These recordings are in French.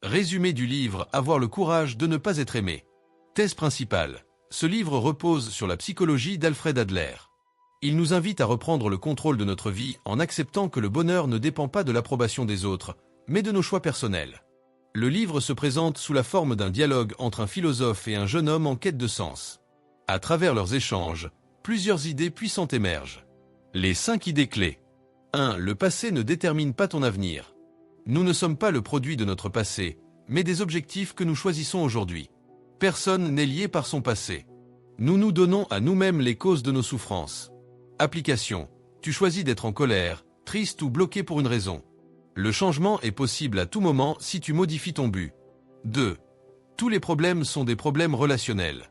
Résumé du livre Avoir le courage de ne pas être aimé. Thèse principale. Ce livre repose sur la psychologie d'Alfred Adler. Il nous invite à reprendre le contrôle de notre vie en acceptant que le bonheur ne dépend pas de l'approbation des autres, mais de nos choix personnels. Le livre se présente sous la forme d'un dialogue entre un philosophe et un jeune homme en quête de sens. À travers leurs échanges, plusieurs idées puissantes émergent. Les 5 idées clés. 1. Le passé ne détermine pas ton avenir. Nous ne sommes pas le produit de notre passé, mais des objectifs que nous choisissons aujourd'hui. Personne n'est lié par son passé. Nous nous donnons à nous-mêmes les causes de nos souffrances. Application. Tu choisis d'être en colère, triste ou bloqué pour une raison. Le changement est possible à tout moment si tu modifies ton but. 2. Tous les problèmes sont des problèmes relationnels.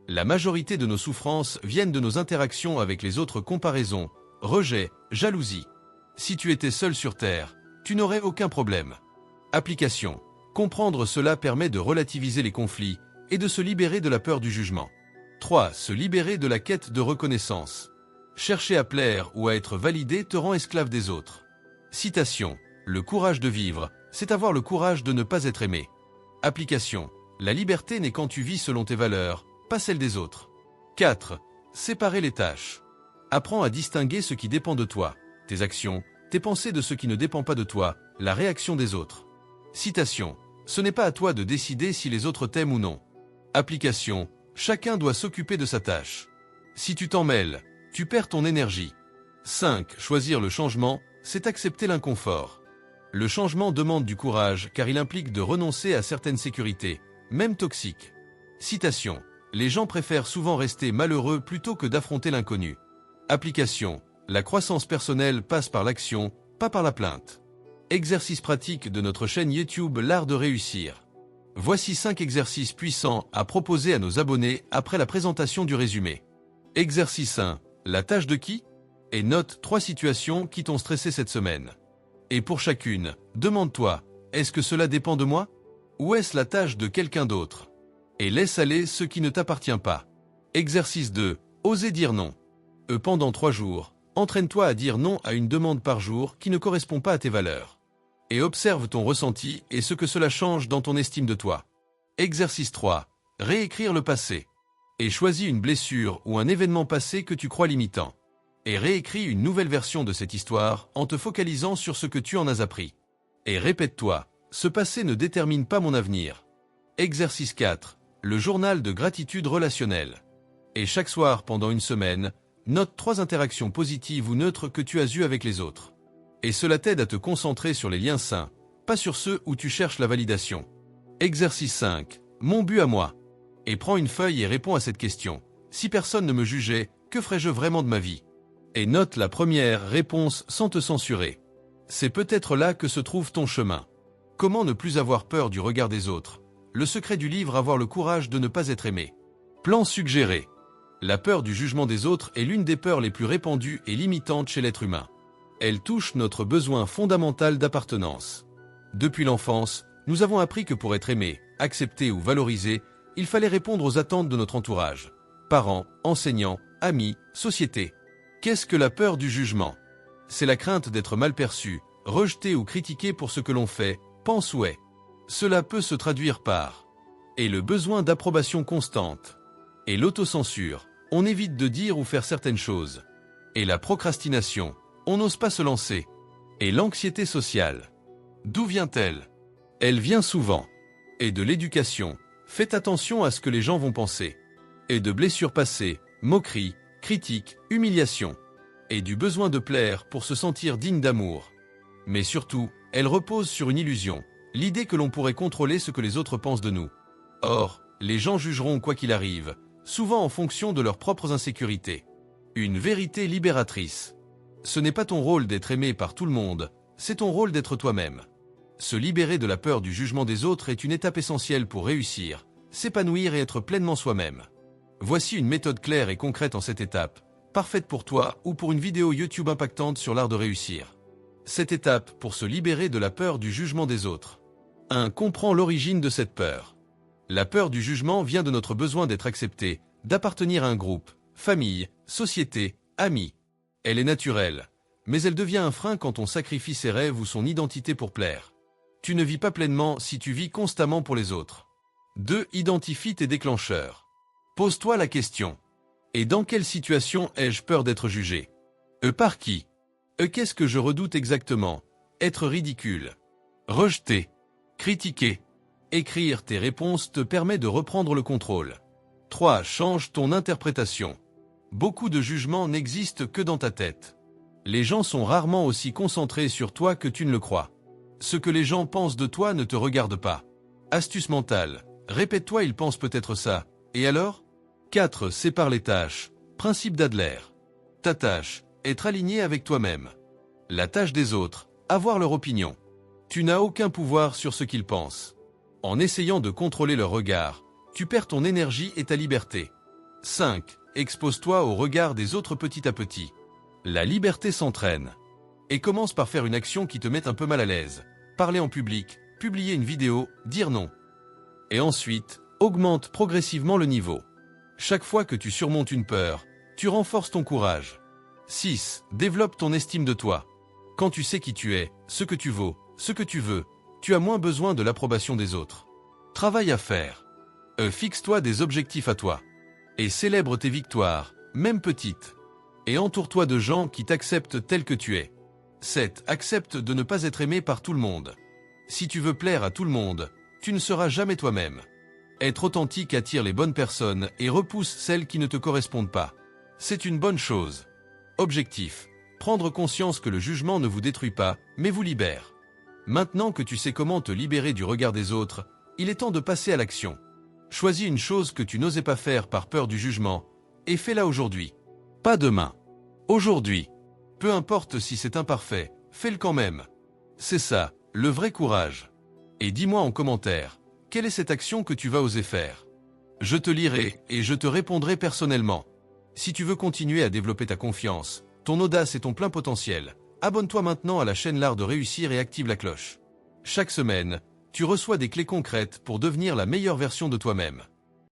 La majorité de nos souffrances viennent de nos interactions avec les autres, comparaisons, rejet, jalousie. Si tu étais seul sur Terre, tu n'aurais aucun problème. Application. Comprendre cela permet de relativiser les conflits et de se libérer de la peur du jugement. 3. Se libérer de la quête de reconnaissance. Chercher à plaire ou à être validé te rend esclave des autres. Citation. Le courage de vivre, c'est avoir le courage de ne pas être aimé. Application. La liberté naît quand tu vis selon tes valeurs, pas celles des autres. 4. Séparer les tâches. Apprends à distinguer ce qui dépend de toi, tes actions, tes pensées de ce qui ne dépend pas de toi, la réaction des autres. Citation. Ce n'est pas à toi de décider si les autres t'aiment ou non. Application. Chacun doit s'occuper de sa tâche. Si tu t'en mêles, tu perds ton énergie. 5. Choisir le changement, c'est accepter l'inconfort. Le changement demande du courage car il implique de renoncer à certaines sécurités, même toxiques. Citation. Les gens préfèrent souvent rester malheureux plutôt que d'affronter l'inconnu. Application. La croissance personnelle passe par l'action, pas par la plainte. Exercice pratique de notre chaîne YouTube L'Art de réussir. Voici 5 exercices puissants à proposer à nos abonnés après la présentation du résumé. Exercice 1. La tâche de qui? Et note 3 situations qui t'ont stressé cette semaine. Et pour chacune, demande-toi, est-ce que cela dépend de moi? Ou est-ce la tâche de quelqu'un d'autre? Et laisse aller ce qui ne t'appartient pas. Exercice 2. Oser dire non. Pendant 3 jours, entraîne-toi à dire non à une demande par jour qui ne correspond pas à tes valeurs. Et observe ton ressenti et ce que cela change dans ton estime de toi. Exercice 3. Réécrire le passé. Et choisis une blessure ou un événement passé que tu crois limitant. Et réécris une nouvelle version de cette histoire en te focalisant sur ce que tu en as appris. Et répète-toi, ce passé ne détermine pas mon avenir. Exercice 4. Le journal de gratitude relationnelle. Et chaque soir pendant une semaine, note 3 interactions positives ou neutres que tu as eues avec les autres. Et cela t'aide à te concentrer sur les liens sains, pas sur ceux où tu cherches la validation. Exercice 5. Mon but à moi. Et prends une feuille et réponds à cette question. Si personne ne me jugeait, que ferais-je vraiment de ma vie? Et note la première réponse sans te censurer. C'est peut-être là que se trouve ton chemin. Comment ne plus avoir peur du regard des autres? Le secret du livre Avoir le courage de ne pas être aimé. Plan suggéré. La peur du jugement des autres est l'une des peurs les plus répandues et limitantes chez l'être humain. Elle touche notre besoin fondamental d'appartenance. Depuis l'enfance, nous avons appris que pour être aimé, accepté ou valorisé, il fallait répondre aux attentes de notre entourage. Parents, enseignants, amis, société. Qu'est-ce que la peur du jugement? C'est la crainte d'être mal perçu, rejeté ou critiqué pour ce que l'on fait, pense ou est. Cela peut se traduire par et le besoin d'approbation constante, et l'autocensure, on évite de dire ou faire certaines choses, et la procrastination, on n'ose pas se lancer, et l'anxiété sociale. D'où vient-elle? Elle vient souvent. Et de l'éducation, faites attention à ce que les gens vont penser. Et de blessures passées, moqueries, critiques, humiliations. Et du besoin de plaire pour se sentir digne d'amour. Mais surtout, elle repose sur une illusion, l'idée que l'on pourrait contrôler ce que les autres pensent de nous. Or, les gens jugeront quoi qu'il arrive, souvent en fonction de leurs propres insécurités. Une vérité libératrice. Ce n'est pas ton rôle d'être aimé par tout le monde, c'est ton rôle d'être toi-même. Se libérer de la peur du jugement des autres est une étape essentielle pour réussir, s'épanouir et être pleinement soi-même. Voici une méthode claire et concrète en cette étape, parfaite pour toi ou pour une vidéo YouTube impactante sur l'art de réussir. Cette étape pour se libérer de la peur du jugement des autres. 1. Comprends l'origine de cette peur. La peur du jugement vient de notre besoin d'être accepté, d'appartenir à un groupe, famille, société, amis. Elle est naturelle, mais elle devient un frein quand on sacrifie ses rêves ou son identité pour plaire. Tu ne vis pas pleinement si tu vis constamment pour les autres. 2. Identifie tes déclencheurs. Pose-toi la question. Et dans quelle situation ai-je peur d'être jugé? Par qui? Qu'est-ce que je redoute exactement? Être ridicule. Rejeté. Critiquer. Écrire tes réponses te permet de reprendre le contrôle. 3. Change ton interprétation. Beaucoup de jugements n'existent que dans ta tête. Les gens sont rarement aussi concentrés sur toi que tu ne le crois. Ce que les gens pensent de toi ne te regarde pas. Astuce mentale. Répète-toi, ils pensent peut-être ça. Et alors? 4. Sépare les tâches. Principe d'Adler. Ta tâche, être aligné avec toi-même. La tâche des autres, avoir leur opinion. Tu n'as aucun pouvoir sur ce qu'ils pensent. En essayant de contrôler leur regard, tu perds ton énergie et ta liberté. 5. Expose-toi au regard des autres petit à petit. La liberté s'entraîne. Et commence par faire une action qui te mette un peu mal à l'aise. Parler en public, publier une vidéo, dire non. Et ensuite, augmente progressivement le niveau. Chaque fois que tu surmontes une peur, tu renforces ton courage. 6. Développe ton estime de toi. Quand tu sais qui tu es, ce que tu vaux, ce que tu veux, tu as moins besoin de l'approbation des autres. Travail à faire. Fixe-toi des objectifs à toi. Et célèbre tes victoires, même petites. Et entoure-toi de gens qui t'acceptent tel que tu es. 7. Accepte de ne pas être aimé par tout le monde. Si tu veux plaire à tout le monde, tu ne seras jamais toi-même. Être authentique attire les bonnes personnes et repousse celles qui ne te correspondent pas. C'est une bonne chose. Objectif. Prendre conscience que le jugement ne vous détruit pas, mais vous libère. Maintenant que tu sais comment te libérer du regard des autres, il est temps de passer à l'action. Choisis une chose que tu n'osais pas faire par peur du jugement, et fais-la aujourd'hui. Pas demain. Aujourd'hui. Peu importe si c'est imparfait, fais-le quand même. C'est ça, le vrai courage. Et dis-moi en commentaire, quelle est cette action que tu vas oser faire? Je te lirai et je te répondrai personnellement. Si tu veux continuer à développer ta confiance, ton audace et ton plein potentiel, abonne-toi maintenant à la chaîne L'Art de Réussir et active la cloche. Chaque semaine, tu reçois des clés concrètes pour devenir la meilleure version de toi-même.